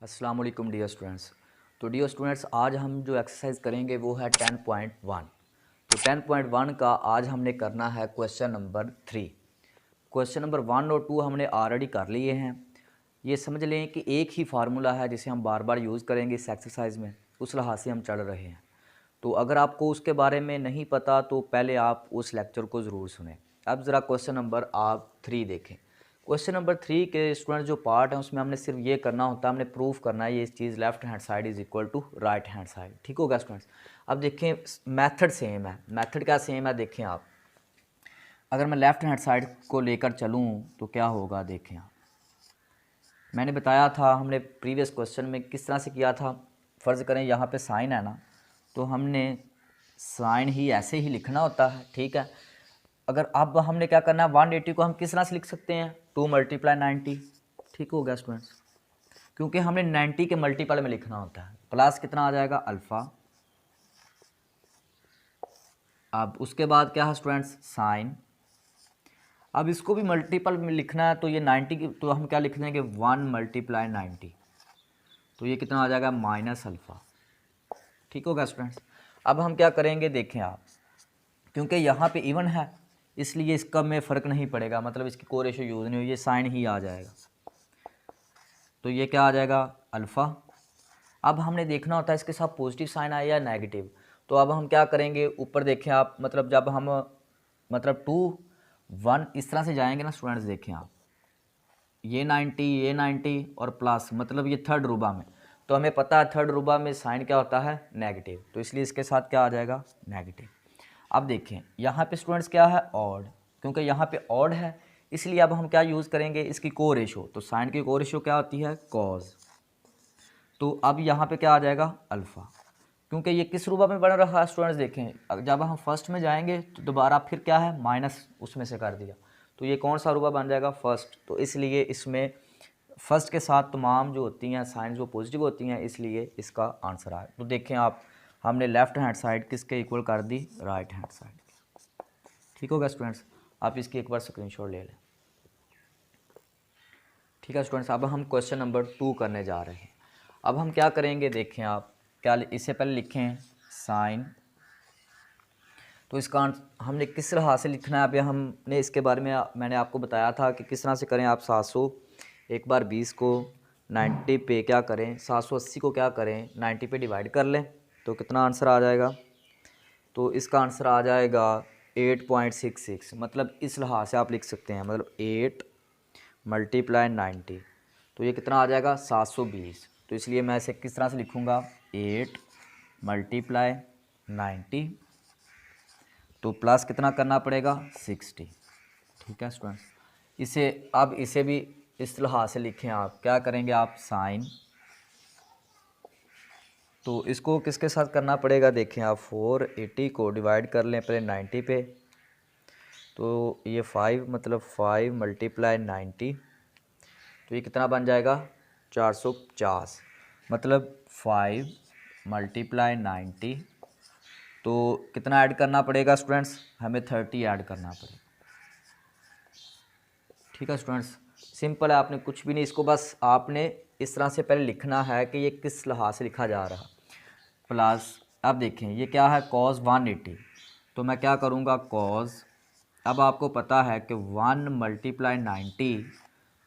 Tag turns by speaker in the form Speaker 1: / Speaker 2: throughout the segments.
Speaker 1: अस्सलाम वालेकुम dear students. तो डियर स्टूडेंट्स, आज हम जो एक्सरसाइज करेंगे वो है 10.1। तो 10.1 का आज हमने करना है क्वेश्चन नंबर 3। क्वेश्चन नंबर 1 और 2 हमने ऑलरेडी कर लिए हैं। ये समझ लें कि एक ही फार्मूला है जिसे हम बार बार यूज़ करेंगे इस एक्सरसाइज में, उस लिहाज से हम चल रहे हैं। तो अगर आपको उसके बारे में नहीं पता तो पहले आप उस लेक्चर को ज़रूर सुनें। अब ज़रा क्वेश्चन नंबर आप 3 देखें। क्वेश्चन नंबर 3 के स्टूडेंट जो पार्ट है उसमें हमने सिर्फ ये करना होता है, हमने प्रूफ करना है ये चीज़ left hand side is equal to right hand side. ठीक होगा स्टूडेंट्स। अब देखें मेथड सेम है। मेथड क्या सेम है देखें आप। अगर मैं लेफ्ट हैंड साइड को लेकर चलूँ तो क्या होगा देखें आप। मैंने बताया था हमने प्रीवियस क्वेश्चन में किस तरह से किया था। फ़र्ज़ करें यहाँ पे साइन है ना, तो हमने साइन ही ऐसे ही लिखना होता है। ठीक है। अगर अब हमने क्या करना है, 180 को हम किस तरह से लिख सकते हैं, 2 × 90। ठीक हो गया स्टूडेंट्स, क्योंकि हमने 90 के मल्टीपल में लिखना होता है। प्लस कितना आ जाएगा अल्फ़ा। अब उसके बाद क्या है स्टूडेंट्स, साइन। अब इसको भी मल्टीपल में लिखना है तो ये 90 की तो हम क्या लिख देंगे, 1 × 90। तो ये कितना आ जाएगा, माइनस अल्फ़ा। ठीक होगा स्टूडेंट्स। अब हम क्या करेंगे देखें आप, क्योंकि यहाँ पे इवन है इसलिए इसका में फ़र्क नहीं पड़ेगा, मतलब इसकी कोई रेशो यूज़ नहीं हुई, ये साइन ही आ जाएगा। तो ये क्या आ जाएगा, अल्फ़ा। अब हमने देखना होता है इसके साथ पॉजिटिव साइन आया या नेगेटिव। तो अब हम क्या करेंगे, ऊपर देखें आप, मतलब जब हम 2 1 इस तरह से जाएंगे ना स्टूडेंट्स, देखें आप, ये 90 और प्लस, मतलब ये थर्ड रूबा में। तो हमें पता है थर्ड रूबा में साइन क्या होता है, नेगेटिव। तो इसलिए इसके साथ क्या आ जाएगा, नेगेटिव। अब देखें यहाँ पे स्टूडेंट्स क्या है, ऑड। क्योंकि यहाँ पे ऑड है इसलिए अब हम क्या यूज़ करेंगे, इसकी को रेशो। तो साइन की को रेशो क्या होती है, कॉज। तो अब यहाँ पे क्या आ जाएगा, अल्फ़ा। क्योंकि ये किस रूबा में बन रहा है स्टूडेंट्स, देखें जब हम फर्स्ट में जाएंगे तो दोबारा फिर क्या है, माइनस उसमें से कर दिया। तो ये कौन सा रूबा बन जाएगा, फर्स्ट। तो इसलिए इसमें फर्स्ट के साथ तमाम जो होती हैं साइंस वो पॉजिटिव होती हैं, इसलिए इसका आंसर आया। तो देखें आप, हमने लेफ़्ट हैंड साइड किसके इक्वल कर दी, राइट हैंड साइड। ठीक होगा स्टूडेंट्स। आप इसकी एक बार स्क्रीनशॉट ले लें। ठीक है स्टूडेंट्स। अब हम क्वेश्चन नंबर 2 करने जा रहे हैं। अब हम क्या करेंगे देखें आप, क्या इससे पहले लिखें साइन। तो इसका हमने किस तरह से लिखना है, अभी हमने इसके बारे में मैंने आपको बताया था कि किस तरह से करें आप। 700 एक बार 20 को 90 पे क्या करें, 780 को क्या करें 90 पे डिवाइड कर लें। तो कितना आंसर आ जाएगा, तो इसका आंसर आ जाएगा 8.66। मतलब इस लिहाज से आप लिख सकते हैं, मतलब 8 × 90। तो ये कितना आ जाएगा, 720। तो इसलिए मैं इसे किस तरह से लिखूँगा, 8 × 90। तो प्लस कितना करना पड़ेगा, 60। ठीक है स्टूडेंट्स। इसे अब इसे भी इस लिहाज से लिखें आप, क्या करेंगे आप, साइन। तो इसको किसके साथ करना पड़ेगा, देखें आप, 480 को डिवाइड कर लें पहले 90 पे। तो ये 5 मतलब 5 × 90। तो ये कितना बन जाएगा, 450। मतलब 5 × 90। तो कितना ऐड करना पड़ेगा स्टूडेंट्स, हमें 30 ऐड करना पड़ेगा। ठीक है स्टूडेंट्स, सिंपल है, आपने कुछ भी नहीं, इसको बस आपने इस तरह से पहले लिखना है कि ये किस लिहाज से लिखा जा रहा। प्लस अब देखें ये क्या है, कॉस 180। तो मैं क्या करूँगा, कॉस। अब आपको पता है कि 1 × 90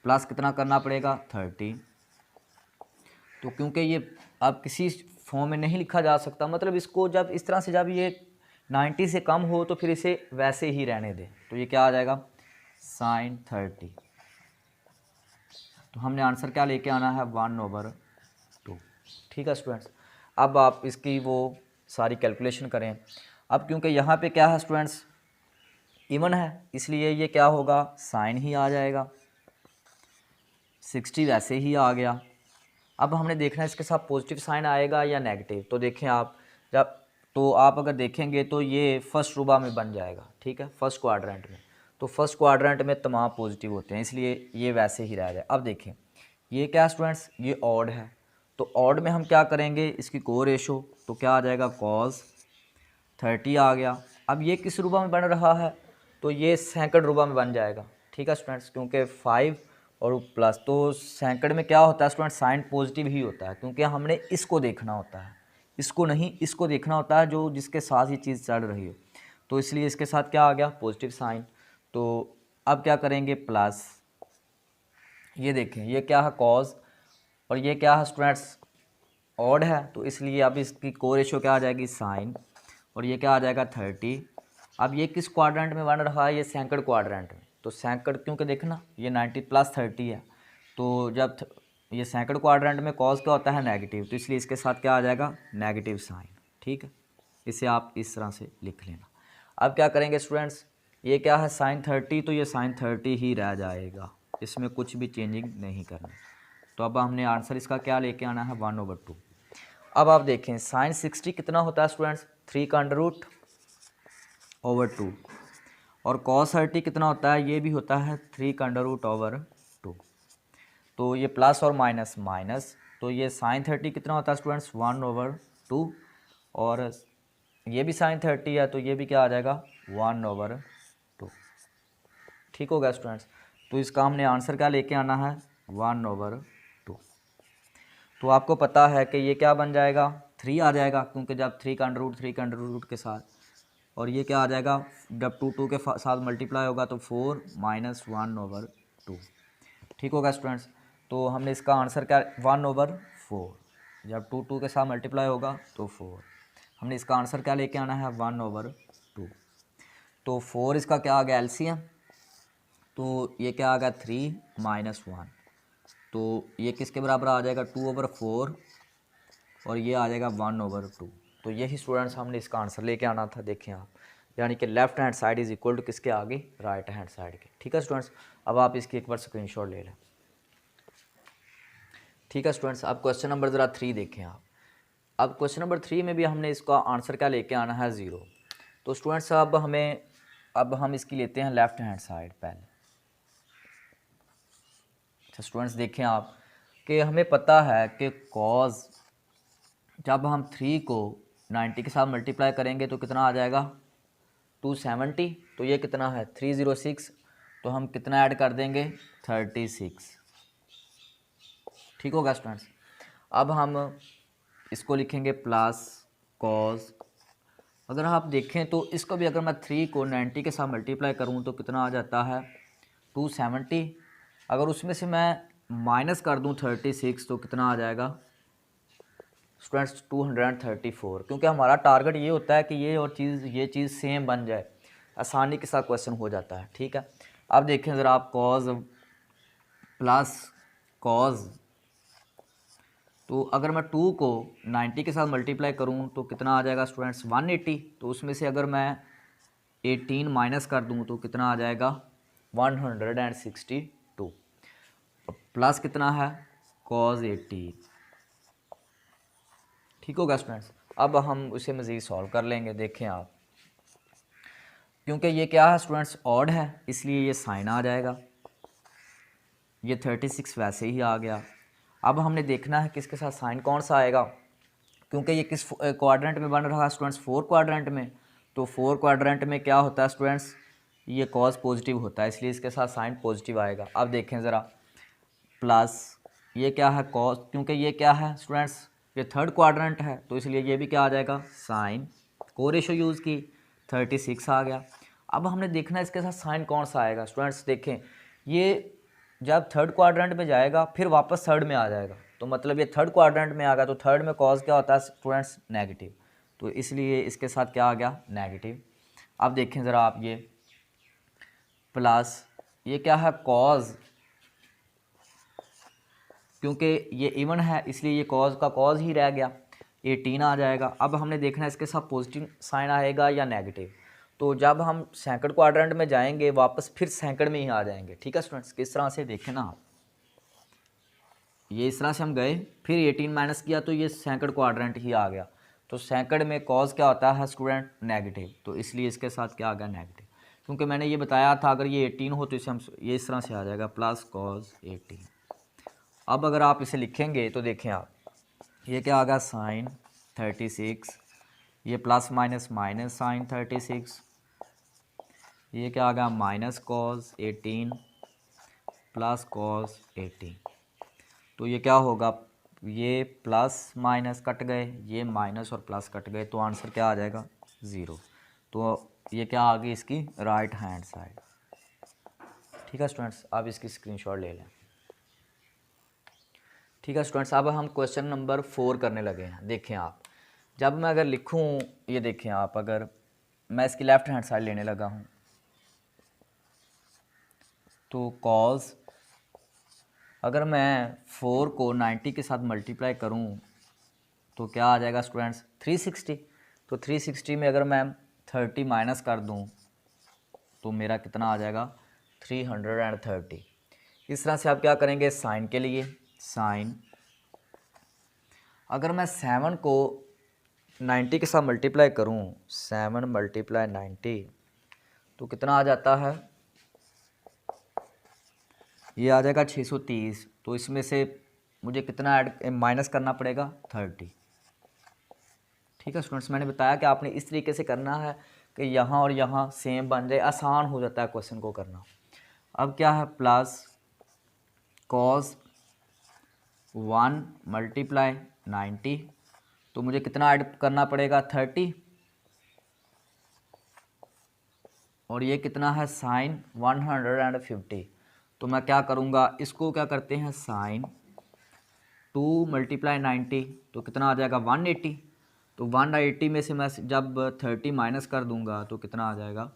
Speaker 1: प्लस कितना करना पड़ेगा, 30। तो क्योंकि ये अब किसी फॉर्म में नहीं लिखा जा सकता, मतलब इसको जब इस तरह से, जब ये 90 से कम हो तो फिर इसे वैसे ही रहने दें। तो ये क्या आ जाएगा, साइन 30। तो हमने आंसर क्या लेके आना है, 1/2। ठीक है स्टूडेंट्स। अब आप इसकी वो सारी कैलकुलेशन करें। अब क्योंकि यहाँ पे क्या है स्टूडेंट्स, इवन है, इसलिए ये क्या होगा, साइन ही आ जाएगा। 60 वैसे ही आ गया। अब हमने देखना है इसके साथ पॉजिटिव साइन आएगा या नेगेटिव। तो देखें आप, जब तो आप अगर देखेंगे तो ये फर्स्ट रूबा में बन जाएगा। ठीक है, फर्स्ट क्वाड्रेंट में। तो फर्स्ट क्वाड्रेंट में तमाम पॉजिटिव होते हैं, इसलिए ये वैसे ही रह जाए। अब देखें ये क्या स्टूडेंट्स, ये ऑड है। तो ऑड में हम क्या करेंगे, इसकी को रेशो। तो क्या आ जाएगा, कॉस 30 आ गया। अब ये किस रूबा में बन रहा है, तो ये सेकंड रूबा में बन जाएगा। ठीक है स्टूडेंट्स, क्योंकि 5 और प्लस, तो सैकड़ में क्या होता है स्टूडेंट, साइन पॉजिटिव ही होता है, क्योंकि हमने इसको देखना होता है, इसको नहीं, इसको देखना होता है जो जिसके साथ ये चीज़ चल रही हो। तो इसलिए इसके साथ क्या आ गया, पॉजिटिव साइन। तो अब क्या करेंगे, प्लस, ये देखें ये क्या है, कॉज, और ये क्या है स्टूडेंट्स, ऑड है, तो इसलिए अब इसकी को रेशो क्या आ जाएगी, साइन, और ये क्या आ जाएगा 30। अब ये किस क्वाड्रेंट में बन रहा है, ये सैकड़ क्वाड्रेंट में। तो सैकड़ क्योंकि देखना ये 90 + 30 है, तो जब ये सैकड़ क्वाड्रेंट में कॉज क्या होता है, नेगेटिव, तो इसलिए इसके साथ क्या आ जाएगा, नेगेटिव साइन। ठीक है, इसे आप इस तरह से लिख लेना। अब क्या करेंगे स्टूडेंट्स, ये क्या है साइन 30, तो ये साइन 30 ही रह जाएगा, इसमें कुछ भी चेंजिंग नहीं करनी। तो अब हमने आंसर इसका क्या लेके आना है, 1/2। अब आप देखें साइन 60 कितना होता है स्टूडेंट्स, 3 का √2, और कॉस 30 कितना होता है, ये भी होता है 3 का √2। तो ये प्लस और माइनस माइनस, तो ये साइन 30 कितना होता है स्टूडेंट्स, 1/2, और ये भी साइन 30 है, तो ये भी क्या आ जाएगा, 1/2। ठीक हो गया स्टूडेंट्स। तो इसका हमने आंसर क्या लेके आना है, 1/2। तो आपको पता है कि ये क्या बन जाएगा, 3 आ जाएगा, क्योंकि जब 3 का √3 के साथ, और ये क्या आ जाएगा, जब 2 के साथ मल्टीप्लाई होगा तो 4 - 1/2। ठीक होगा स्टूडेंट्स। तो हमने इसका आंसर क्या, 1/4, जब 2 के साथ मल्टीप्लाई होगा तो 4। हमने इसका आंसर क्या लेके आना है, 1/2। तो 4 इसका क्या आ गया, एलसीएम, तो ये क्या आ गया, 3 - 1, तो ये किसके बराबर आ जाएगा, 2/4, और ये आ जाएगा 1/2। तो यही स्टूडेंट्स हमने इसका आंसर लेके आना था। देखें आप, यानी कि left hand side is equal to किसके आगे, राइट हैंड साइड के। ठीक है स्टूडेंट्स, अब आप इसकी एक बार स्क्रीनशॉट ले लें। ठीक है स्टूडेंट्स, अब क्वेश्चन नंबर ज़रा 3 देखें आप। अब क्वेश्चन नंबर 3 में भी हमने इसका आंसर क्या लेके आना है, 0। तो स्टूडेंट्स अब हम इसकी लेते हैं लेफ्ट हैंड साइड पहले। अच्छा स्टूडेंट्स, देखें आप कि हमें पता है कि कॉज, जब हम 3 को 90 के साथ मल्टीप्लाई करेंगे तो कितना आ जाएगा, 270। तो ये कितना है, 306, तो हम कितना ऐड कर देंगे, 36। ठीक होगा स्टूडेंट्स। अब हम इसको लिखेंगे प्लस कॉज, अगर आप देखें तो इसको भी अगर मैं 3 को 90 के साथ मल्टीप्लाई करूँ तो कितना आ जाता है, 270। अगर उसमें से मैं माइनस कर दूँ 36 तो कितना आ जाएगा स्टूडेंट्स, 234। क्योंकि हमारा टारगेट ये होता है कि ये चीज़ सेम बन जाए, आसानी के साथ क्वेश्चन हो जाता है। ठीक है, अब देखें ज़रा आप, कॉज प्लस कॉज, तो अगर मैं 2 को 90 के साथ मल्टीप्लाई करूं तो कितना आ जाएगा स्टूडेंट्स, 180। तो उसमें से अगर मैं 18 माइनस कर दूं तो कितना आ जाएगा, 162। प्लस कितना है, कॉज 18। ठीक होगा स्टूडेंट्स। अब हम उसे मज़ीद सॉल्व कर लेंगे। देखें आप, क्योंकि ये क्या है स्टूडेंट्स, ऑड है, इसलिए ये साइन आ जाएगा, ये 36 वैसे ही आ गया। अब हमने देखना है कि इसके साथ साइन कौन सा आएगा, क्योंकि ये किस क्वाड्रेंट में बन रहा है स्टूडेंट्स, 4 क्वाड्रेंट में। तो 4 क्वाड्रेंट में क्या होता है स्टूडेंट्स, ये कॉज पॉजिटिव होता है, इसलिए इसके साथ साइन पॉजिटिव आएगा। अब देखें ज़रा, प्लस ये क्या है, कॉज, क्योंकि ये क्या है स्टूडेंट्स, ये 3rd क्वाड्रेंट है, तो इसलिए ये भी क्या आ जाएगा, साइन, को रेशो यूज़ की, 36 आ गया। अब हमने देखना है इसके साथ साइन कौन सा आएगा। स्टूडेंट्स देखें, ये जब 3rd क्वाड्रेंट में जाएगा फिर वापस 3rd में आ जाएगा, तो मतलब ये 3rd क्वाड्रेंट में आ गया, तो 3rd में कॉज क्या होता है स्टूडेंट्स, नेगेटिव, तो इसलिए इसके साथ क्या आ गया, नेगेटिव। अब देखें ज़रा आप, ये प्लस, ये क्या है, कॉज, क्योंकि ये इवन है इसलिए ये कॉज का कॉज ही रह गया, 18 आ जाएगा। अब हमने देखना है इसके साथ पॉजिटिव साइन आएगा या नेगेटिव। तो जब हम सैकड़ क्वाड्रेंट में जाएंगे वापस फिर सैकड़ में ही आ जाएंगे। ठीक है स्टूडेंट्स, किस तरह से देखें ना आप, ये इस तरह से हम गए, फिर 18 माइनस किया तो ये सैकड़ क्वाड्रेंट ही आ गया। तो सैकड़ में कॉज क्या होता है स्टूडेंट, नेगेटिव, तो इसलिए इसके साथ क्या आ गया, नेगेटिव। क्योंकि मैंने ये बताया था अगर ये 18 हो तो इसे हम ये इस तरह से आ जाएगा, प्लस कॉज 18। अब अगर आप इसे लिखेंगे तो देखें आप, ये क्या आ गया, साइन 36, ये प्लस माइनस माइनस साइन 36, ये क्या आ गया, माइनस कॉज 18, प्लस कॉस 80। तो ये क्या होगा, ये प्लस माइनस कट गए, ये माइनस और प्लस कट गए, तो आंसर क्या आ जाएगा 0। तो ये क्या आ गई इसकी राइट हैंड साइड। ठीक है स्टूडेंट्स, आप इसकी स्क्रीनशॉट ले लें। ठीक है स्टूडेंट्स, अब हम क्वेश्चन नंबर 4 करने लगे हैं। देखें आप, जब मैं अगर लिखूं, ये देखें आप, अगर मैं इसकी लेफ्ट हैंड साइड लेने लगा हूं तो कॉस, अगर मैं 4 को 90 के साथ मल्टीप्लाई करूं तो क्या आ जाएगा स्टूडेंट्स 360। तो 360 में अगर मैं 30 माइनस कर दूं तो मेरा कितना आ जाएगा 330। इस तरह से आप क्या करेंगे साइन के लिए, साइन, अगर मैं 7 को 90 के साथ मल्टीप्लाई करूं, 7 मल्टीप्लाई 90 तो कितना आ जाता है, ये आ जाएगा 630। तो इसमें से मुझे कितना ऐड माइनस करना पड़ेगा 30। ठीक है स्टूडेंट्स, मैंने बताया कि आपने इस तरीके से करना है कि यहाँ और यहाँ सेम बन जाए, आसान हो जाता है क्वेश्चन को करना। अब क्या है, प्लस कॉस 1 मल्टीप्लाई 90, तो मुझे कितना ऐड करना पड़ेगा 30, और ये कितना है साइन 150। तो मैं क्या करूँगा, इसको क्या करते हैं साइन 2 मल्टीप्लाई 90, तो कितना आ जाएगा 180। तो 180 में से मैं जब 30 माइनस कर दूंगा तो कितना आ जाएगा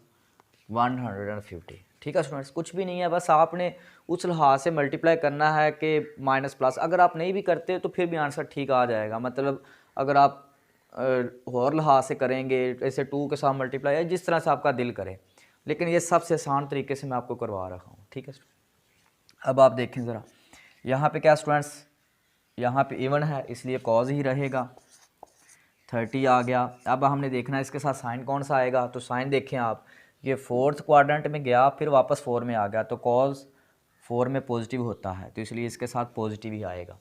Speaker 1: 150। ठीक है स्टूडेंट्स, कुछ भी नहीं है, बस आपने उस लिहाज से मल्टीप्लाई करना है कि माइनस प्लस, अगर आप नहीं भी करते तो फिर भी आंसर ठीक आ जाएगा। मतलब अगर आप और लिहाज से करेंगे, ऐसे 2 के साथ मल्टीप्लाई, या जिस तरह से आपका दिल करे, लेकिन ये सबसे आसान तरीके से मैं आपको करवा रहा हूँ। ठीक है, अब आप देखें ज़रा, यहाँ पे क्या स्टूडेंट्स, यहाँ पे इवन है इसलिए कॉज ही रहेगा, 30 आ गया। अब हमने देखना है इसके साथ साइन कौन सा आएगा, तो साइन देखें आप, ये 4th क्वाड्रेंट में गया फिर वापस 4 में आ गया, तो कॉज 4 में पॉजिटिव होता है, तो इसलिए इसके साथ पॉजिटिव ही आएगा।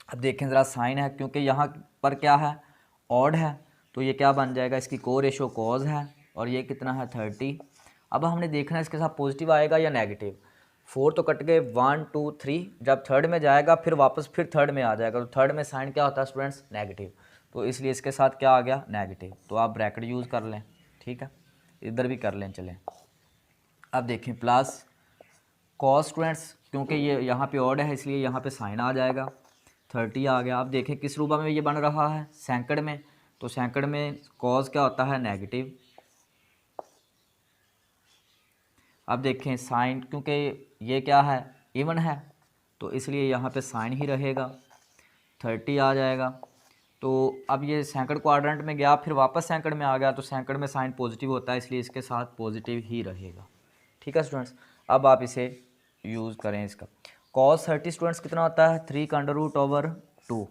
Speaker 1: अब देखें ज़रा, साइन है क्योंकि यहाँ पर क्या है ऑड है, तो ये क्या बन जाएगा, इसकी को रेशो कॉज है, और ये कितना है 30। अब हमने देखना है इसके साथ पॉजिटिव आएगा या नेगेटिव। 4 तो कट गए, 1 2 3, जब थर्ड में जाएगा फिर वापस फिर थर्ड में आ जाएगा, तो थर्ड में साइन क्या होता है स्टूडेंट्स नेगेटिव, तो इसलिए इसके साथ क्या आ गया नेगेटिव। तो आप ब्रैकेट यूज़ कर लें, ठीक है, इधर भी कर लें, चलें। अब देखें प्लस कॉस स्टूडेंट्स, क्योंकि ये यहाँ पे ऑड है इसलिए यहाँ पे साइन आ जाएगा, 30 आ गया। अब देखें किस रूप में ये बन रहा है सैकड़ में, तो सैकड़ में कॉस क्या होता है नेगेटिव। अब देखें साइन, क्योंकि ये क्या है इवन है, तो इसलिए यहाँ पे साइन ही रहेगा, 30 आ जाएगा। तो अब ये सैकड़ क्वाड्रेंट में गया फिर वापस सैकड़ में आ गया, तो सैकड़ में साइन पॉजिटिव होता है इसलिए इसके साथ पॉजिटिव ही रहेगा। ठीक है स्टूडेंट्स, अब आप इसे यूज़ करें इसका। cos 30 स्टूडेंट्स कितना होता है 3√2,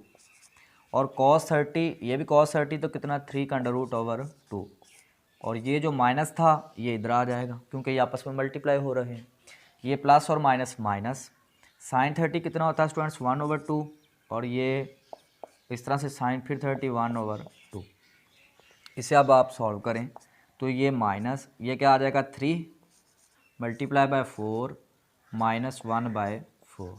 Speaker 1: और cos 30 ये भी cos 30 तो कितना 3√2, और ये जो माइनस था ये इधर आ जाएगा क्योंकि ये आपस में मल्टीप्लाई हो रहे हैं, ये प्लस और माइनस माइनस। साइन 30 कितना होता है स्टूडेंट्स 1/2, और ये इस तरह से साइन फिर 30 1/2। इसे अब आप सॉल्व करें तो ये माइनस, ये क्या आ जाएगा 3 मल्टीप्लाई बाय 4 माइनस 1/4।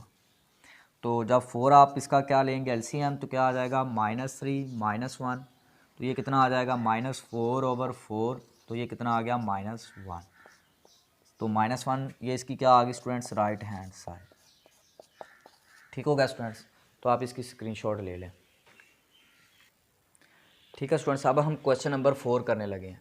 Speaker 1: तो जब 4 आप इसका क्या लेंगे एलसीएम, तो क्या आ जाएगा -3 -1, तो ये कितना आ जाएगा -4/4, तो ये कितना आ गया -1। तो -1 ये इसकी क्या आ गई स्टूडेंट्स राइट हैंड साइड। ठीक हो गया स्टूडेंट्स, तो आप इसकी स्क्रीनशॉट ले लें। ठीक है स्टूडेंट्स, अब हम क्वेश्चन नंबर 4 करने लगे हैं।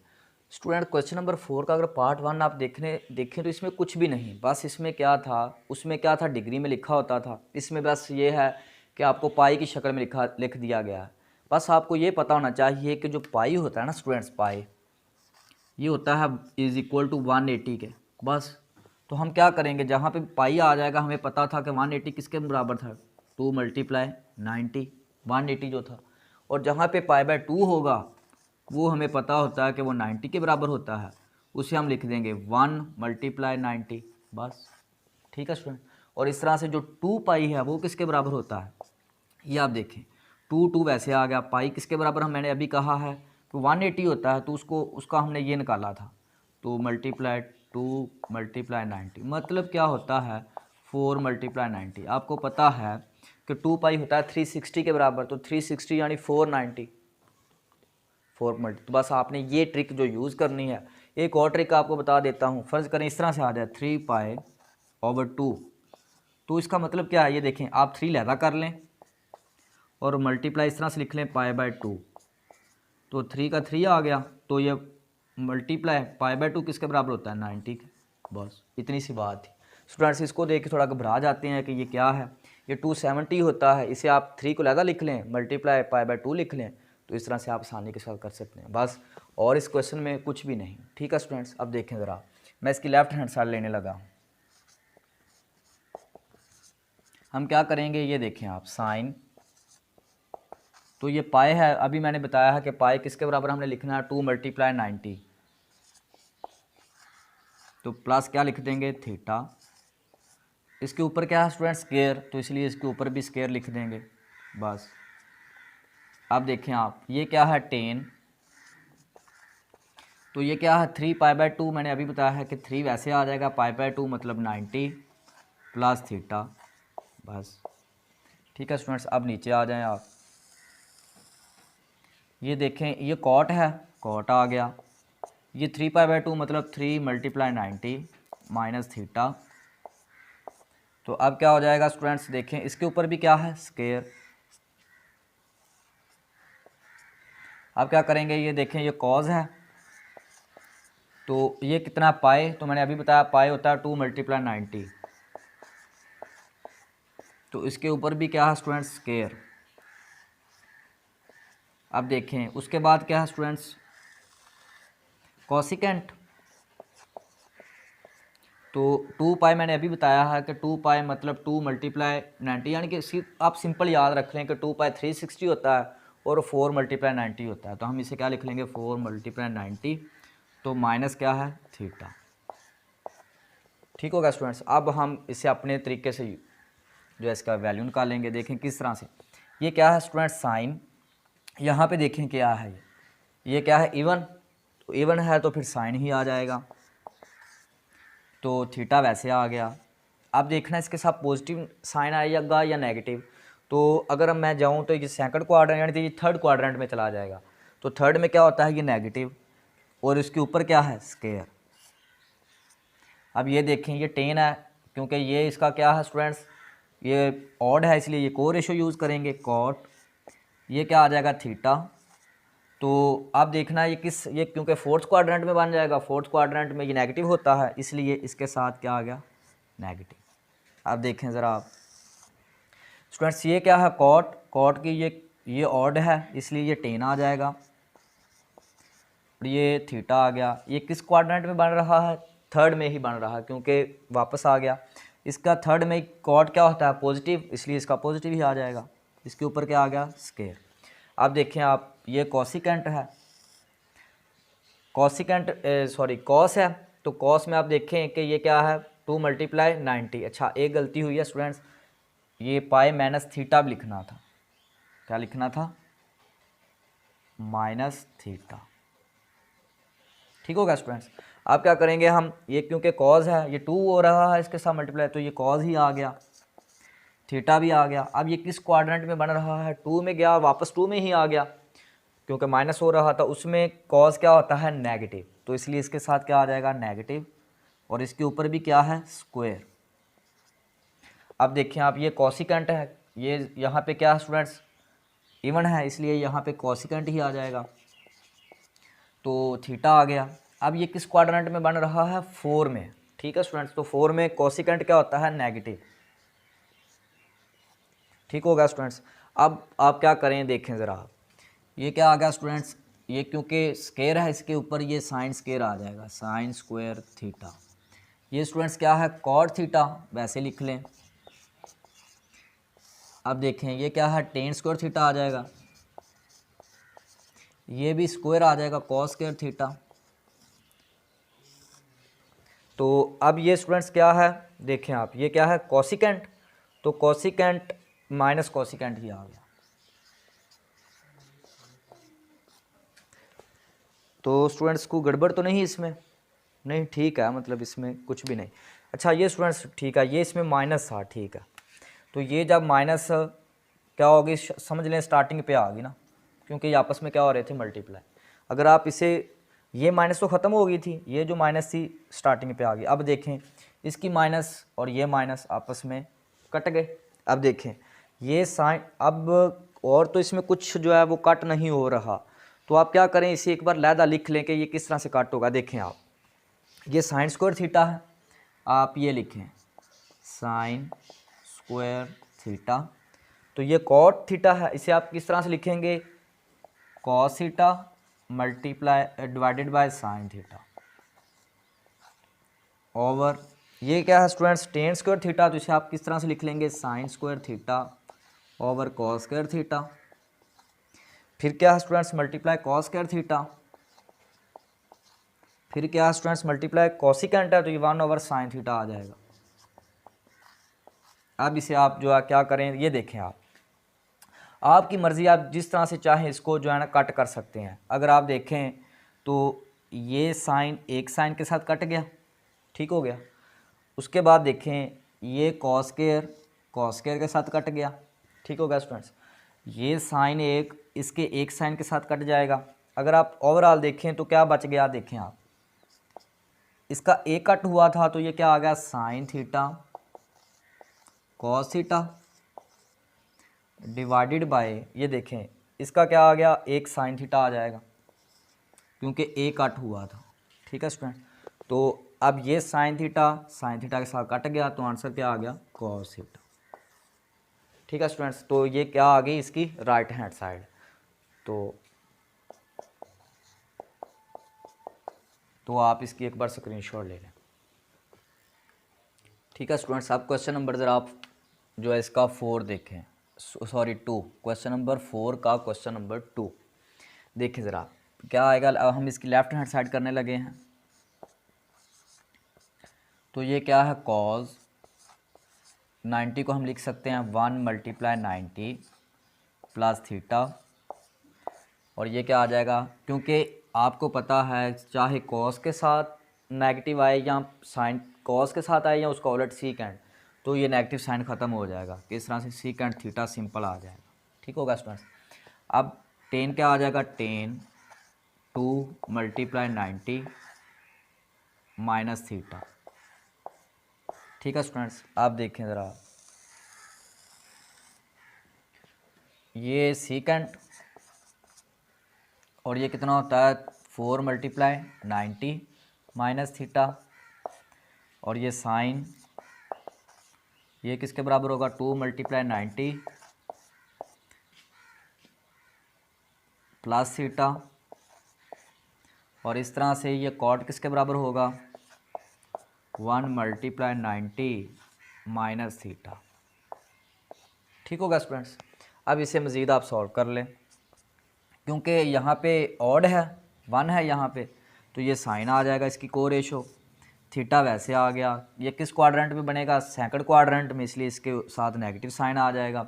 Speaker 1: स्टूडेंट क्वेश्चन नंबर 4 का अगर पार्ट 1 आप देखें तो इसमें कुछ भी नहीं, बस इसमें क्या था, उसमें क्या था डिग्री में लिखा होता था, इसमें बस ये है कि आपको पाई की शक्ल में लिख दिया गया है। बस आपको ये पता होना चाहिए कि जो पाई होता है ना स्टूडेंट्स, पाई ये होता है = 180 के, बस। तो हम क्या करेंगे, जहाँ पे पाई आ जाएगा, हमें पता था कि 180 किसके बराबर था 2 × 90, 180 जो था, और जहाँ पे π/2 होगा वो हमें पता होता है कि वो 90 के बराबर होता है, उसे हम लिख देंगे 1 × 90, बस। ठीक है स्टूडेंट, और इस तरह से जो 2π है वो किसके बराबर होता है, ये आप देखें 2 वैसे आ गया, पाई किसके बराबर हम मैंने अभी कहा है तो 180 होता है, तो उसका हमने ये निकाला था, तो × 2 × 90, मतलब क्या होता है 4 मल्टीप्लाई 90। आपको पता है कि 2 पाई होता है 360 के बराबर, तो 360 यानी 490 4 मल्टी। तो बस आपने ये ट्रिक जो यूज़ करनी है, एक और ट्रिक आपको बता देता हूँ। फ़र्ज़ करें इस तरह से आ जाए 3 पाई ओवर 2, तो इसका मतलब क्या है, ये देखें आप 3 लहदा कर लें और मल्टीप्लाई इस तरह से लिख लें पाई बाय 2, तो 3 का 3 आ गया, तो ये मल्टीप्लाई पाई बाय 2 किसके बराबर होता है 90 के। बस इतनी सी बात थी। स्टूडेंट्स इसको देख के थोड़ा घबरा जाते हैं कि ये क्या है, ये 270 होता है, इसे आप 3 को लहदा लिख लें, मल्टीप्लाई पाई बाय 2 लिख लें, तो इस तरह से आप आसानी के साथ कर सकते हैं बस। और इस क्वेश्चन में कुछ भी नहीं। ठीक है स्टूडेंट्स, अब देखें ज़रा, मैं इसकी लेफ्ट हैंड साइड लेने लगा। हम क्या करेंगे, ये देखें आप, साइन, तो ये पाई है, अभी मैंने बताया है कि पाई किसके बराबर हमने लिखना है 2 मल्टीप्लाई 90, तो प्लस क्या लिख देंगे थीटा। इसके ऊपर क्या है स्टूडेंट स्क्वायर, तो इसलिए इसके ऊपर भी स्क्वायर लिख देंगे बस। अब देखें आप, ये क्या है 10, तो ये क्या है 3 पाई बाय 2, मैंने अभी बताया है कि 3 वैसे आ जाएगा, पाई बाय 2 मतलब 90 प्लस थीटा बस। ठीक है स्टूडेंट्स, अब नीचे आ जाएं आप, ये देखें ये कॉट है, कॉट आ गया, ये 3 पाई बाय 2 मतलब 3 मल्टीप्लाई 90 माइनस थीटा। तो अब क्या हो जाएगा स्टूडेंट्स, देखें इसके ऊपर भी क्या है स्क्वायर। अब क्या करेंगे, ये देखें ये कॉज है, तो ये कितना पाई, तो मैंने अभी बताया पाई होता है 2 मल्टीप्लाई 90, तो इसके ऊपर भी क्या है स्टूडेंट्स स्क्वायर। अब देखें उसके बाद क्या है स्टूडेंट्स कॉसिकेंट, तो 2 पाई मैंने अभी बताया है कि 2 पाई मतलब 2 मल्टीप्लाई 90, यानी कि आप सिंपल याद रख लें कि 2 पाई 360 होता है और 4 मल्टीप्लाई 90 होता है, तो हम इसे क्या लिख लेंगे 4 मल्टीप्लाई 90, तो माइनस क्या है थीटा। ठीक होगा स्टूडेंट्स, अब हम इसे अपने तरीके से जो है इसका वैल्यू निकालेंगे। देखें किस तरह से, ये क्या है स्टूडेंट साइन, यहाँ पे देखें क्या है, ये क्या है इवन, तो इवन है तो फिर साइन ही आ जाएगा, तो थीटा वैसे आ गया। अब देखना इसके साथ पॉजिटिव साइन आएगा या नेगेटिव, तो अगर मैं जाऊँ तो ये सेकंड क्वाड्रेंट यानी कि ये थर्ड क्वाड्रेंट में चला जाएगा, तो थर्ड में क्या होता है ये नेगेटिव और इसके ऊपर क्या है स्क्वायर। अब ये देखें ये 10 है, क्योंकि ये इसका क्या है स्टूडेंट्स ये ऑड है, इसलिए ये को रेशो यूज़ करेंगे कॉट, ये क्या आ जाएगा थीटा। तो आप देखना ये क्योंकि फोर्थ क्वाड्रेंट में बन जाएगा, फोर्थ क्वाड्रेंट में ये नेगेटिव होता है, इसलिए इसके साथ क्या आ गया नेगेटिव। अब देखें ज़रा आप स्टूडेंट्स, ये क्या है कॉट, कॉट की ये ऑड है इसलिए ये 10 आ जाएगा और ये थीटा आ गया। ये किस क्वाड्रेंट में बन रहा है, थर्ड में ही बन रहा है, क्योंकि वापस आ गया इसका थर्ड में। कॉट क्या होता है पॉजिटिव, इसलिए इसका पॉजिटिव ही आ जाएगा, इसके ऊपर क्या आ गया स्क्वायर। अब देखें आप ये कॉसिकेंट है, कॉस है, तो कॉस में आप देखें कि ये क्या है 2 मल्टीप्लाई 90। अच्छा एक गलती हुई है स्टूडेंट्स, ये पाई माइनस थीटा भी लिखना था, क्या लिखना था माइनस थीटा। ठीक होगा स्टूडेंट्स, आप क्या करेंगे हम ये क्योंकि कॉज है ये 2 हो रहा है इसके साथ मल्टीप्लाई, तो ये कॉज ही आ गया, थीटा भी आ गया। अब ये किस क्वाड्रेंट में बन रहा है 2 में गया, वापस 2 में ही आ गया, क्योंकि माइनस हो रहा था उसमें कॉज क्या होता है नेगेटिव, तो इसलिए इसके साथ क्या आ जाएगा नेगेटिव और इसके ऊपर भी क्या है स्क्वायर। अब देखिए आप ये कॉसिकेंट है, ये यहाँ पे क्या है स्टूडेंट्स इवन है, इसलिए यहाँ पे कॉसिकेंट ही आ जाएगा, तो थीटा आ गया। अब ये किस क्वाड्रेंट में बन रहा है 4 में। ठीक है स्टूडेंट्स, तो 4 में कॉसिकेंट क्या होता है नेगेटिव। ठीक होगा स्टूडेंट्स, अब आप क्या करें देखें ज़रा, ये क्या आ गया स्टूडेंट्स, ये क्योंकि स्क्वायर है इसके ऊपर ये साइन स्क्वायर आ जाएगा, साइन स्क्वायर थीटा। ये स्टूडेंट्स क्या है कॉट थीटा, वैसे लिख लें। अब देखें ये क्या है टेन स्क्वायर थीटा आ जाएगा, ये भी स्क्वायर आ जाएगा कॉस स्क्वायर थीटा। तो अब ये स्टूडेंट्स क्या है देखें आप, ये क्या है कॉसिकेंट, तो कॉसिकेंट माइनस कॉसिकेंट ही आ गया। तो स्टूडेंट्स को गड़बड़ तो नहीं इसमें, नहीं ठीक है, मतलब इसमें कुछ भी नहीं। अच्छा ये स्टूडेंट्स ठीक है, ये इसमें माइनस था, ठीक है। तो ये जब माइनस क्या होगी, समझ लें स्टार्टिंग पे आ गई ना, क्योंकि ये आपस में क्या हो रहे थे, मल्टीप्लाई। अगर आप इसे, ये माइनस तो ख़त्म हो गई थी, ये जो माइनस थी स्टार्टिंग पे आ गई। अब देखें इसकी माइनस और ये माइनस आपस में कट गए। अब देखें ये साइन, अब और तो इसमें कुछ जो है वो कट नहीं हो रहा, तो आप क्या करें, इसे एक बार लहदा लिख लें कि ये किस तरह से कट होगा। देखें आप, ये साइन स्क्वायर थीटा है, आप ये लिखें साइन स्क्वायर थीटा। तो ये कॉट थीटा है, इसे आप किस तरह से लिखेंगे, cos theta multiply divided by sine theta over, ये क्या है स्टूडेंट्स, टेन स्क्वायर थीटा। तो इसे आप किस तरह से लिख लेंगे, sine square theta over cos square theta. फिर क्या है students, multiply cos square theta. फिर क्या है स्टूडेंट्स, मल्टीप्लाई कॉसिकेंट है, तो ये 1 ओवर साइन थीटा आ जाएगा। अब इसे आप जो है क्या करें, ये देखें आप, आपकी मर्ज़ी, आप जिस तरह से चाहें इसको जो है ना कट कर सकते हैं। अगर आप देखें तो ये साइन एक साइन के साथ कट गया, ठीक हो गया। उसके बाद देखें ये कॉस स्क्वायर के साथ कट गया, ठीक हो गया स्टूडेंट्स। ये साइन एक इसके एक साइन के साथ कट जाएगा। अगर आप ओवरऑल देखें तो क्या बच गया, देखें आप, इसका एक कट हुआ था तो ये क्या आ गया, sine theta cos theta divided by, ये देखें इसका क्या आ गया, एक साइन थीटा आ जाएगा, क्योंकि एक कट हुआ था, ठीक है स्टूडेंट। तो अब ये साइन थीटा के साथ कट गया, तो आंसर क्या आ गया, कॉस थीटा, ठीक है स्टूडेंट्स। तो ये क्या आ गई इसकी राइट हैंड साइड। तो आप इसकी एक बार स्क्रीनशॉट ले लें, ठीक है स्टूडेंट्स। अब क्वेश्चन नंबर ज़रा आप जो है इसका 4 देखें, सॉरी 2, क्वेश्चन नंबर 4 का क्वेश्चन नंबर 2 देखें ज़रा क्या आएगा। अब हम इसकी लेफ्ट हैंड साइड करने लगे हैं, तो ये क्या है, कॉज 90 को हम लिख सकते हैं 1 मल्टीप्लाई 90 प्लस थीटा, और ये क्या आ जाएगा, क्योंकि आपको पता है चाहे कॉस के साथ नेगेटिव आए या साइन कॉस के साथ आए या उसका उलट सीकेंट, तो ये नेगेटिव साइन ख़त्म हो जाएगा, किस तरह से, सीकेंट थीटा सिंपल आ जाएगा, ठीक होगा स्टूडेंट्स। अब टेन क्या आ जाएगा, टेन 2 मल्टीप्लाई 90 माइनस थीटा, ठीक है स्टूडेंट्स। आप देखें ज़रा, ये सीकेंट और ये कितना होता है, 4 मल्टीप्लाई 90 माइनस थीटा, और ये साइन, ये किसके बराबर होगा, 2 मल्टीप्लाई 90 प्लस थीटा, और इस तरह से ये कॉट किसके बराबर होगा, 1 मल्टीप्लाई 90 माइनस थीटा, ठीक होगा स्टूडेंट्स। अब इसे मज़ीद आप सॉल्व कर लें, क्योंकि यहाँ पे ऑड है 1 है यहाँ पे, तो ये साइन आ जाएगा इसकी को रेशो, थीटा वैसे आ गया, ये किस क्वाड्रेंट में बनेगा, सेकंड क्वाड्रेंट में, इसलिए इसके साथ नेगेटिव साइन आ जाएगा।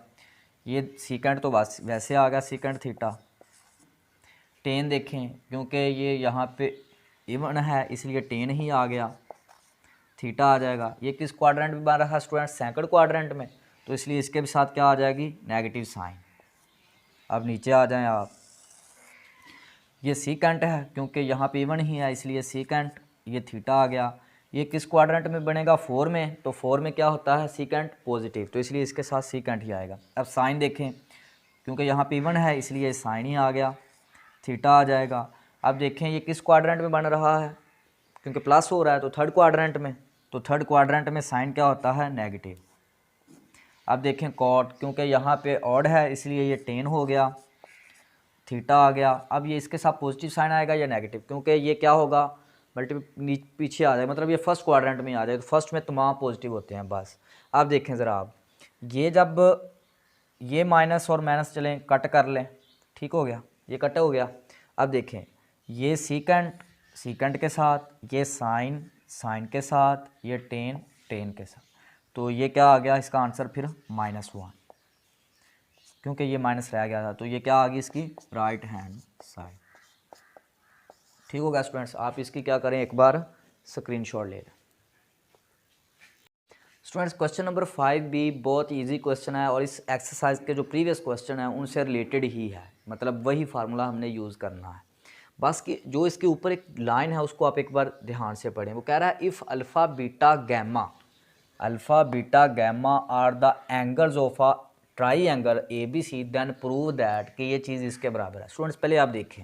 Speaker 1: ये सीकेंट तो बस वैसे आ गया, सीकेंट थीटा। टेन देखें, क्योंकि ये यहाँ पे इवन है इसलिए टेन ही आ गया, थीटा आ जाएगा। ये किस क्वाड्रेंट में बन रहा है स्टूडेंट, सेकंड क्वाड्रेंट में, तो इसलिए इसके भी साथ क्या आ जाएगी, नेगेटिव साइन। अब नीचे आ जाएं आप, ये सीकेंट है क्योंकि यहाँ पे इवन ही है इसलिए सीकेंट, ये थीटा आ गया। ये किस क्वाड्रेंट में बनेगा, 4 में, तो 4 में क्या होता है, सीकेंट पॉजिटिव, तो इसलिए इसके साथ सीकेंट ही आएगा। अब साइन देखें, क्योंकि यहाँ पे इवन है इसलिए साइन ही आ गया, थीटा आ जाएगा। अब देखें ये किस क्वाड्रेंट में बन रहा है, क्योंकि प्लस हो रहा है तो थर्ड क्वाड्रेंट में, तो थर्ड क्वाड्रेंट में साइन क्या होता है, नेगेटिव। अब देखें कॉट, क्योंकि यहाँ पे ऑड है इसलिए ये 10 हो गया, थीटा आ गया। अब ये इसके साथ पॉजिटिव साइन आएगा या नेगेटिव, क्योंकि ये क्या होगा, मल्टीपल पीछे आ जाए, मतलब ये फर्स्ट क्वाड्रेंट में आ जाए, तो फर्स्ट में तमाम पॉजिटिव होते हैं बस। अब देखें ज़रा आप, ये जब ये माइनस और माइनस चलें कट कर लें, ठीक हो गया, ये कट हो गया। अब देखें ये सीकेंट के साथ, ये साइन के साथ, ये टेन के साथ, तो ये क्या आ गया इसका आंसर फिर -1, क्योंकि ये माइनस रह गया था, तो ये क्या आ गई इसकी राइट हैंड साइड, ठीक होगा स्टूडेंट्स। आप इसकी क्या करें, एक बार स्क्रीनशॉट ले लें। स्टूडेंट्स क्वेश्चन नंबर 5 भी बहुत इजी क्वेश्चन है और इस एक्सरसाइज के जो प्रीवियस क्वेश्चन है उनसे रिलेटेड ही है, मतलब वही फार्मूला हमने यूज़ करना है। बस कि जो इसके ऊपर एक लाइन है उसको आप एक बार ध्यान से पढ़ें। वो कह रहा है if alpha beta gamma are the angles of a triangle ABC then prove that कि ये चीज़ इसके बराबर है। स्टूडेंट्स पहले आप देखें,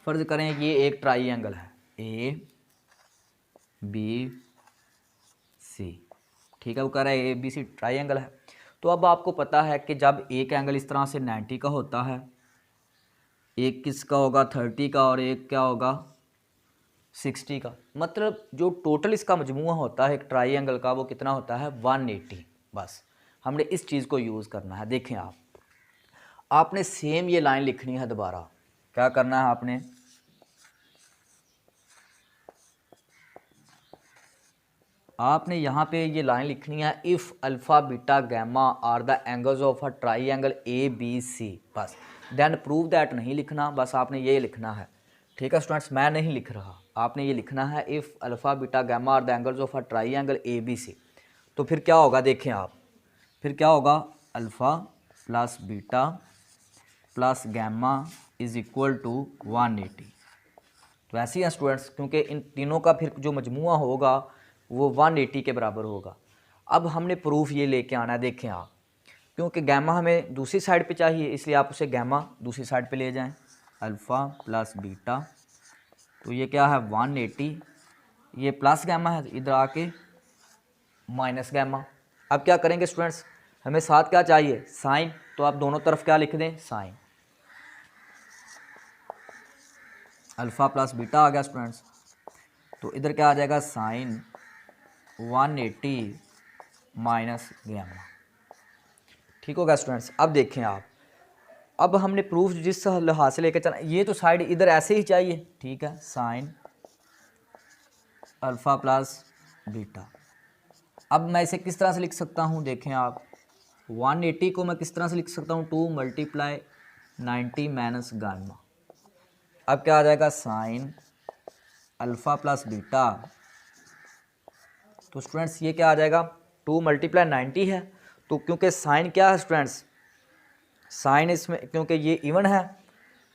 Speaker 1: फर्ज करें ये एक ट्राईएंगल है ABC, ठीक है। वो कह रहा है ABC ट्राईएंगल है। तो अब आपको पता है कि जब एक एंगल इस तरह से 90 का होता है, एक किसका होगा 30 का और एक क्या होगा 60 का, मतलब जो टोटल इसका मजमूआ होता है एक ट्राईएंगल का वो कितना होता है 180। बस हमने इस चीज़ को यूज़ करना है। देखें आपने सेम ये लाइन लिखनी है दोबारा। क्या करना है आपने यहाँ पे ये लाइन लिखनी है if alpha beta gamma are the angles of a triangle ABC। बस देन प्रूव दैट नहीं लिखना, बस आपने ये लिखना है। ठीक है स्टूडेंट्स, मैं नहीं लिख रहा, आपने ये लिखना है if alpha beta gamma are the angles of a triangle ABC। तो फिर क्या होगा देखें फिर क्या होगा alpha plus beta plus gamma is equal to 180। तो ऐसे ही है स्टूडेंट्स, क्योंकि इन तीनों का फिर जो मजमूआ होगा वो 180 के बराबर होगा। अब हमने प्रूफ ये लेके आना है। देखें क्योंकि गैमा हमें दूसरी साइड पे चाहिए इसलिए आप उसे गैमा दूसरी साइड पे ले जाएं, अल्फ़ा प्लस बीटा, तो ये क्या है 180, ये प्लस गैमा है इधर आके माइनस गैमा। अब क्या करेंगे स्टूडेंट्स, हमें साथ क्या चाहिए साइन, तो आप दोनों तरफ क्या लिख दें साइन, अल्फ़ा प्लस बीटा आ गया स्टूडेंट्स। तो इधर क्या आ जाएगा साइन 180 माइनस गैमा। ठीक होगा स्टूडेंट्स। अब देखें अब हमने प्रूफ जिस लिहाज से लेकर चला, ये तो साइड इधर ऐसे ही चाहिए, ठीक है, साइन अल्फ़ा प्लस बीटा। अब मैं इसे किस तरह से लिख सकता हूँ, देखें 180 को मैं किस तरह से लिख सकता हूँ 2 × 90 माइनस गामा। अब क्या आ जाएगा साइन अल्फ़ा प्लस बीटा। तो स्टूडेंट्स ये क्या आ जाएगा 2 × 90 है, तो क्योंकि साइन क्या है स्टूडेंट्स, साइन इसमें क्योंकि ये इवन है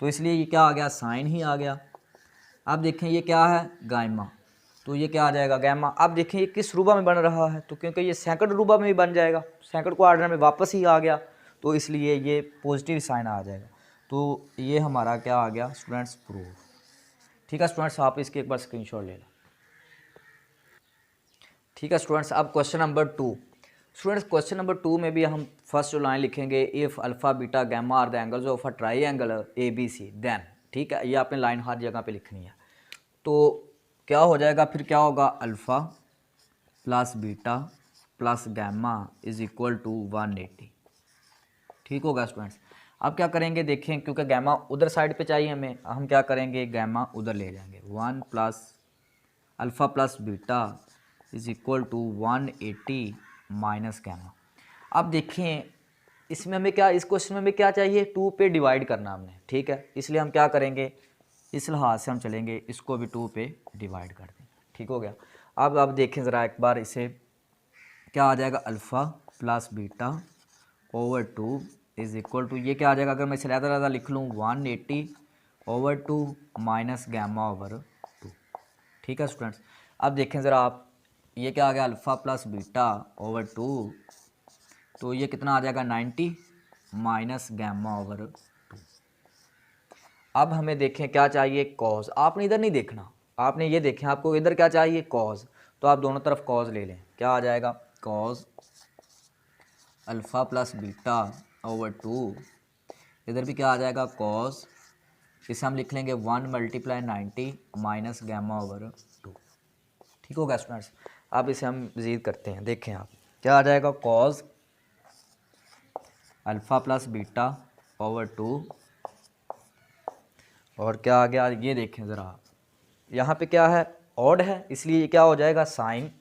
Speaker 1: तो इसलिए ये क्या आ गया साइन ही आ गया। अब देखें ये क्या है गायमा, तो ये क्या आ जाएगा गैमा। अब देखें ये किस रूबा में बन रहा है, तो क्योंकि ये सेकंड रूबा में भी बन जाएगा, सेकंड क्वाड्रेंट में वापस ही आ गया, तो इसलिए ये पॉजिटिव साइन आ जाएगा। तो ये हमारा क्या आ गया स्टूडेंट्स प्रूफ। ठीक है स्टूडेंट्स, आप इसके एक बार स्क्रीनशॉट ले लें। ठीक है स्टूडेंट्स, अब question number 2। Students question number 2 में भी हम फर्स्ट जो लाइन लिखेंगे if alpha beta gamma are the angles of a triangle ABC then, ठीक है, ये आपने लाइन हर जगह पे लिखनी है। तो क्या हो जाएगा फिर क्या होगा alpha plus beta plus gamma is equal to 180। ठीक होगा स्टूडेंट्स। अब क्या करेंगे देखें, क्योंकि गैमा उधर साइड पे चाहिए हमें, हम क्या करेंगे गैमा उधर ले जाएंगे, 1 plus alpha plus beta is equal to 180 minus gamma. अब देखें इसमें हमें क्या, इस क्वेश्चन में हमें क्या चाहिए 2 पे डिवाइड करना हमने, ठीक है, इसलिए हम क्या करेंगे इस लिहाज से हम चलेंगे, इसको भी 2 पे डिवाइड कर देंगे। ठीक हो गया। अब देखें ज़रा एक बार इसे, क्या आ जाएगा alpha plus beta over 2 is equal to, ये क्या आ जाएगा अगर मैं इसे लहदा लिख लूँ 180 ओवर 2 माइनस गैमा ओवर 2। ठीक है स्टूडेंट्स। अब देखें ज़रा ये क्या आ गया अल्फ़ा प्लस बीटा ओवर 2, तो ये कितना आ जाएगा 90 माइनस गैमा ओवर 2। अब हमें देखें क्या चाहिए कॉज, आपने इधर नहीं देखना, आपने ये देखें आपको इधर क्या चाहिए कॉज, तो आप दोनों तरफ कॉज ले लें, क्या आ जाएगा cos alpha plus beta over 2, इधर भी क्या आ जाएगा कॉज, इसे हम लिख लेंगे 1 × 90 माइनस गैमा ओवर 2। ठीक होगा स्टूडेंट्स। अब इसे हम मज़ीद करते हैं, देखें क्या आ जाएगा cos alpha plus beta over 2, और क्या आ गया ये देखें ज़रा, यहाँ पे क्या है ऑड है इसलिए क्या हो जाएगा साइन,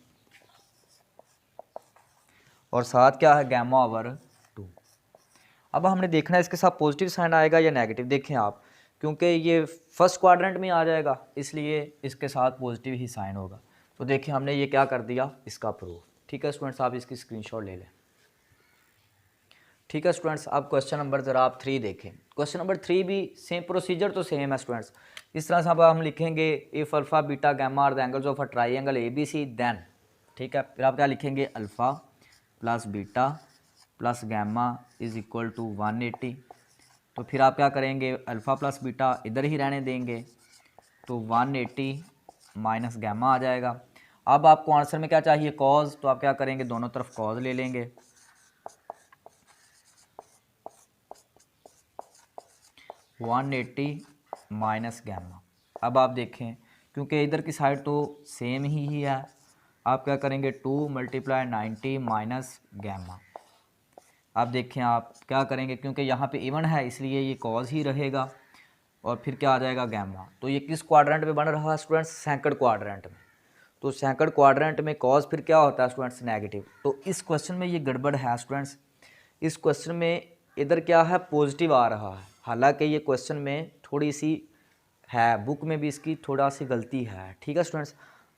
Speaker 1: और साथ क्या है गैमा ओवर 2। अब हमने देखना है इसके साथ पॉजिटिव साइन आएगा या नेगेटिव। देखें आप, क्योंकि ये फर्स्ट क्वाड्रेंट में आ जाएगा इसलिए इसके साथ पॉजिटिव ही साइन होगा। तो देखिए हमने ये क्या कर दिया, इसका प्रूफ। ठीक है स्टूडेंट्स, आप इसकी स्क्रीनशॉट ले लें। ठीक है स्टूडेंट्स, अब क्वेश्चन नंबर ज़रा आप 3 देखें। क्वेश्चन नंबर 3 भी सेम प्रोसीजर तो सेम है स्टूडेंट्स। इस तरह से अब हम लिखेंगे if alpha beta gamma are the angles of a triangle ABC then, ठीक है, फिर आप क्या लिखेंगे, alpha plus beta plus gamma is equal to 180। तो फिर आप क्या करेंगे, अल्फ़ा प्लस बीटा इधर ही रहने देंगे, तो 180 माइनस गैमा आ जाएगा। अब आपको आंसर में क्या चाहिए, कॉज, तो आप क्या करेंगे, दोनों तरफ कॉज ले लेंगे। 180 माइनस गैमा। अब आप देखें क्योंकि इधर की साइड तो सेम ही है, आप क्या करेंगे, 2 × 90 माइनस गैमा। आप देखें आप क्या करेंगे, क्योंकि यहाँ पे इवन है इसलिए ये कॉज ही रहेगा, और फिर क्या आ जाएगा, गैमा। तो ये किस क्वाड्रेंट में बन रहा है स्टूडेंट्स, सेकंड क्वाड्रेंट में। तो सेकंड क्वाड्रेंट में कॉज फिर क्या होता है स्टूडेंट्स, नेगेटिव। तो इस क्वेश्चन में ये गड़बड़ है स्टूडेंट्स, इस क्वेश्चन में इधर क्या है, पॉजिटिव आ रहा है। हालांकि ये क्वेश्चन में थोड़ी सी है, बुक में भी इसकी थोड़ा सी गलती है। ठीक है स्टूडेंट्स,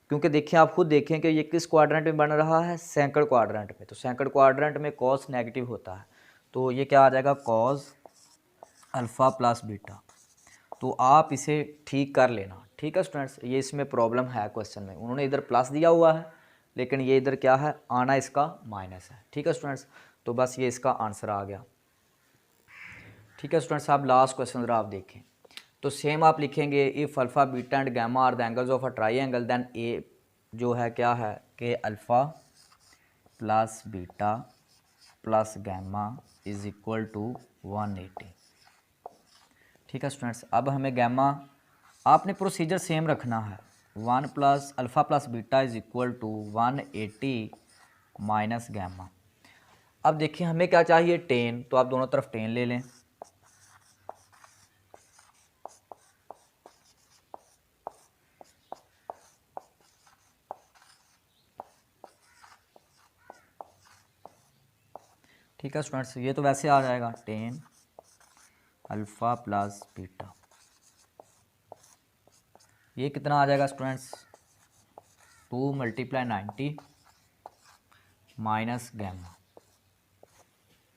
Speaker 1: क्योंकि देखिए आप खुद देखें कि ये किस क्वाड्रेंट में बन रहा है, सेकंड क्वाड्रेंट में। तो सेकंड क्वाड्रेंट में कॉस नेगेटिव होता है, तो ये क्या आ जाएगा, कॉस अल्फ़ा प्लस बीटा। तो आप इसे ठीक कर लेना। ठीक है स्टूडेंट्स, ये इसमें प्रॉब्लम है क्वेश्चन में, उन्होंने इधर प्लस दिया हुआ है लेकिन ये इधर क्या है, आना इसका माइनस है। ठीक है स्टूडेंट्स, तो बस ये इसका आंसर आ गया। ठीक है स्टूडेंट्स, आप लास्ट क्वेश्चन ज़रा आप देखें। तो सेम आप लिखेंगे if alpha beta and gamma are the angles of a triangle then a जो है क्या है कि alpha plus beta plus gamma is equal to 180। ठीक है स्टूडेंट्स, अब हमें गैमा, आपने प्रोसीजर सेम रखना है, 1 plus alpha plus beta is equal to 180 minus gamma. अब देखिए हमें क्या चाहिए, टेन, तो आप दोनों तरफ टेन ले लें। ठीक है स्टूडेंट्स, ये तो वैसे आ जाएगा, टेन अल्फ़ा प्लस बीटा, ये कितना आ जाएगा स्टूडेंट्स, 2 × 90 माइनस गैमा।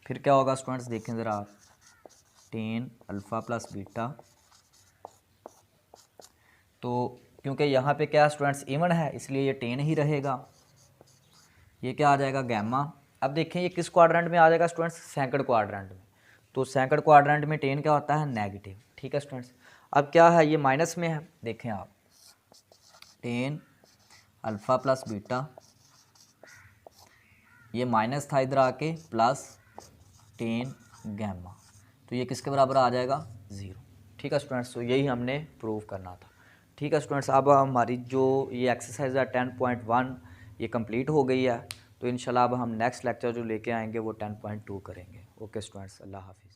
Speaker 1: फिर क्या होगा स्टूडेंट्स, देखें ज़रा आप, टेन अल्फ़ा प्लस बीटा, तो क्योंकि यहाँ पे क्या स्टूडेंट्स इवन है इसलिए ये टेन ही रहेगा। ये क्या आ जाएगा, गैमा। अब देखें ये किस क्वाड्रेंट में आ जाएगा स्टूडेंट्स, सेकंड क्वाड्रेंट में। तो सेकंड क्वाड्रेंट में टेन क्या होता है, नेगेटिव। ठीक है स्टूडेंट्स, अब क्या है, ये माइनस में है, देखें आप, टेन अल्फ़ा प्लस बीटा, ये माइनस था इधर आके, प्लस टेन गैमा, तो ये किसके बराबर आ जाएगा, 0। ठीक है स्टूडेंट्स, तो यही हमने प्रूव करना था। ठीक है स्टूडेंट्स, अब हमारी जो ये एक्सरसाइज है 10.1 ये कंप्लीट हो गई है। तो इंशाल्लाह अब हम नेक्स्ट लेक्चर जो लेके आएंगे वो 10.2 करेंगे। ओके स्टूडेंट्स, अल्लाह हाफिज़।